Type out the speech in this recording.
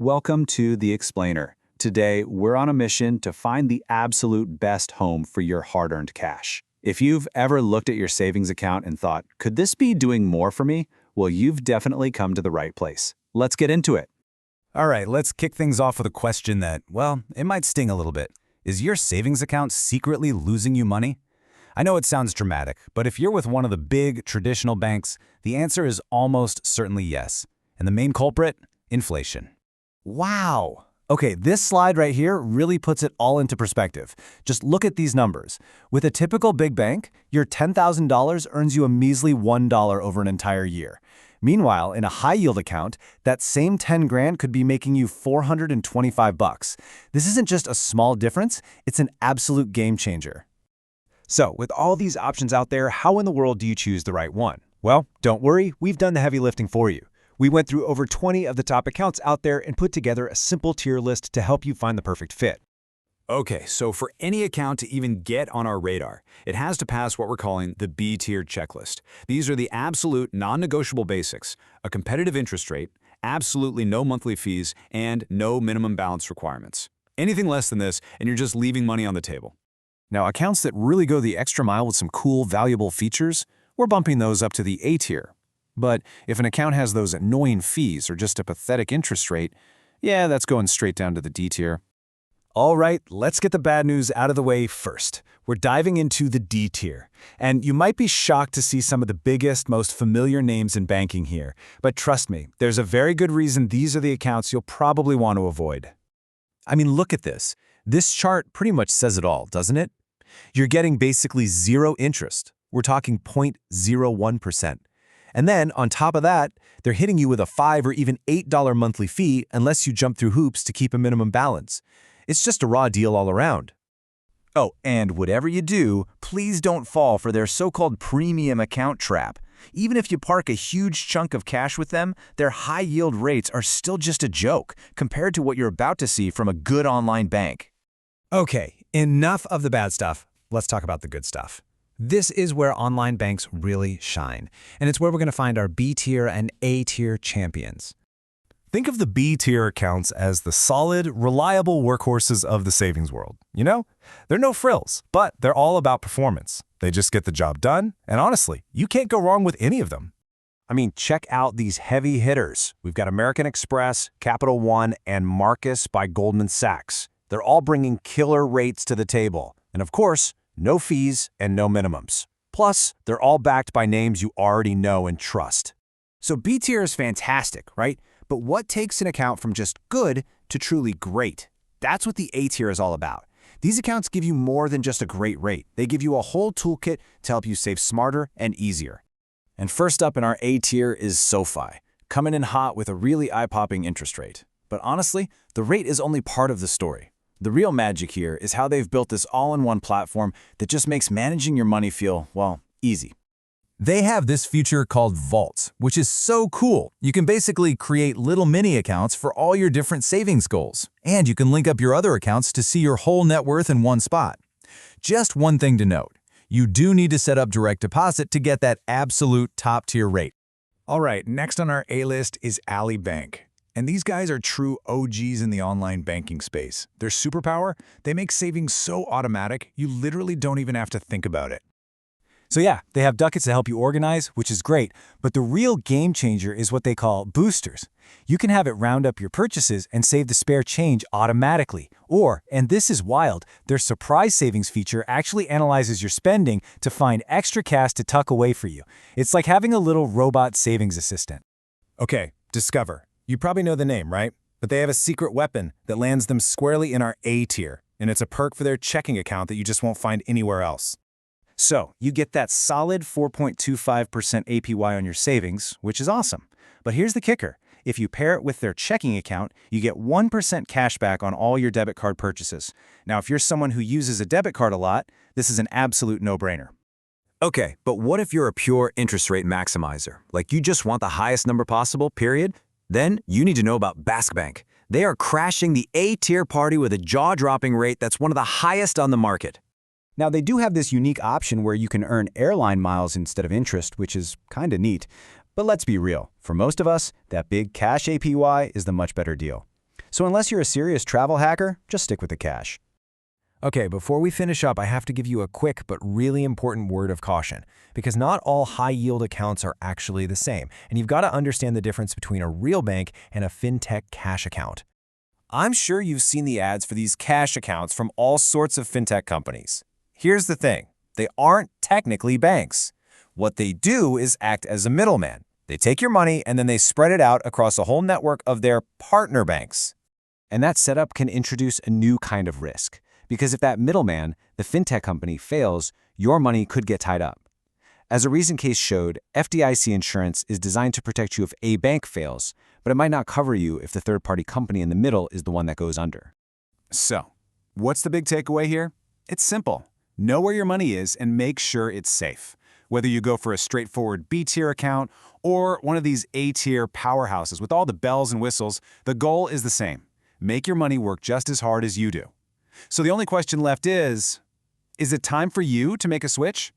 Welcome to The Explainer. Today, we're on a mission to find the absolute best home for your hard-earned cash. If you've ever looked at your savings account and thought, could this be doing more for me? Well, you've definitely come to the right place. Let's get into it. All right, let's kick things off with a question that, well, it might sting a little bit. Is your savings account secretly losing you money? I know it sounds dramatic, but if you're with one of the big traditional banks, the answer is almost certainly yes. And the main culprit? Inflation. Wow! Okay, this slide right here really puts it all into perspective. Just look at these numbers. With a typical big bank, your $10,000 earns you a measly $1 over an entire year. Meanwhile, in a high-yield account, that same 10 grand could be making you $425. This isn't just a small difference, it's an absolute game changer. So, with all these options out there, how in the world do you choose the right one? Well, don't worry, we've done the heavy lifting for you. We went through over 20 of the top accounts out there and put together a simple tier list to help you find the perfect fit. Okay, so for any account to even get on our radar, it has to pass what we're calling the B-tier checklist. These are the absolute non-negotiable basics: a competitive interest rate, absolutely no monthly fees, and no minimum balance requirements. Anything less than this, and you're just leaving money on the table. Now, accounts that really go the extra mile with some cool, valuable features, we're bumping those up to the A tier. But if an account has those annoying fees or just a pathetic interest rate, yeah, that's going straight down to the D tier. All right, let's get the bad news out of the way first. We're diving into the D tier. And you might be shocked to see some of the biggest, most familiar names in banking here. But trust me, there's a very good reason these are the accounts you'll probably want to avoid. I mean, look at this. This chart pretty much says it all, doesn't it? You're getting basically zero interest. We're talking 0.01%. And then, on top of that, they're hitting you with a $5 or even $8 monthly fee unless you jump through hoops to keep a minimum balance. It's just a raw deal all around. Oh, and whatever you do, please don't fall for their so-called premium account trap. Even if you park a huge chunk of cash with them, their high-yield rates are still just a joke compared to what you're about to see from a good online bank. Okay, enough of the bad stuff. Let's talk about the good stuff. This is where online banks really shine, and it's where we're going to find our B-tier and A-tier champions. Think of the B-tier accounts as the solid, reliable workhorses of the savings world. You know, they're no frills, but they're all about performance. They just get the job done, and honestly, you can't go wrong with any of them. I mean, check out these heavy hitters. We've got American Express, Capital One, and Marcus by Goldman Sachs. They're all bringing killer rates to the table. And of course, no fees and no minimums. Plus, they're all backed by names you already know and trust. So B-tier is fantastic, right? But what takes an account from just good to truly great? That's what the A-tier is all about. These accounts give you more than just a great rate. They give you a whole toolkit to help you save smarter and easier. And first up in our A-tier is SoFi, coming in hot with a really eye-popping interest rate. But honestly, the rate is only part of the story. The real magic here is how they've built this all-in-one platform that just makes managing your money feel, well, easy. They have this feature called Vaults, which is so cool. You can basically create little mini accounts for all your different savings goals. And you can link up your other accounts to see your whole net worth in one spot. Just one thing to note. You do need to set up direct deposit to get that absolute top-tier rate. All right, next on our A-list is Ally Bank. And these guys are true OGs in the online banking space. Their superpower? They make savings so automatic, you literally don't even have to think about it. So yeah, they have ducats to help you organize, which is great, but the real game changer is what they call boosters. You can have it round up your purchases and save the spare change automatically. Or, and this is wild, their surprise savings feature actually analyzes your spending to find extra cash to tuck away for you. It's like having a little robot savings assistant. Okay, Discover. You probably know the name, right? But they have a secret weapon that lands them squarely in our A tier, and it's a perk for their checking account that you just won't find anywhere else. So, you get that solid 4.25% APY on your savings, which is awesome. But here's the kicker. If you pair it with their checking account, you get 1% cash back on all your debit card purchases. Now, if you're someone who uses a debit card a lot, this is an absolute no-brainer. Okay, but what if you're a pure interest rate maximizer? Like you just want the highest number possible, period? Then you need to know about Basque Bank. They are crashing the A-tier party with a jaw-dropping rate that's one of the highest on the market. Now, they do have this unique option where you can earn airline miles instead of interest, which is kinda neat. But let's be real. For most of us, that big cash APY is the much better deal. So unless you're a serious travel hacker, just stick with the cash. Okay, before we finish up, I have to give you a quick but really important word of caution, because not all high-yield accounts are actually the same, and you've got to understand the difference between a real bank and a fintech cash account. I'm sure you've seen the ads for these cash accounts from all sorts of fintech companies. Here's the thing, they aren't technically banks. What they do is act as a middleman. They take your money and then they spread it out across a whole network of their partner banks. And that setup can introduce a new kind of risk. Because if that middleman, the fintech company, fails, your money could get tied up. As a recent case showed, FDIC insurance is designed to protect you if a bank fails, but it might not cover you if the third-party company in the middle is the one that goes under. So, what's the big takeaway here? It's simple. Know where your money is and make sure it's safe. Whether you go for a straightforward B-tier account or one of these A-tier powerhouses with all the bells and whistles, the goal is the same. Make your money work just as hard as you do. So the only question left is it time for you to make a switch?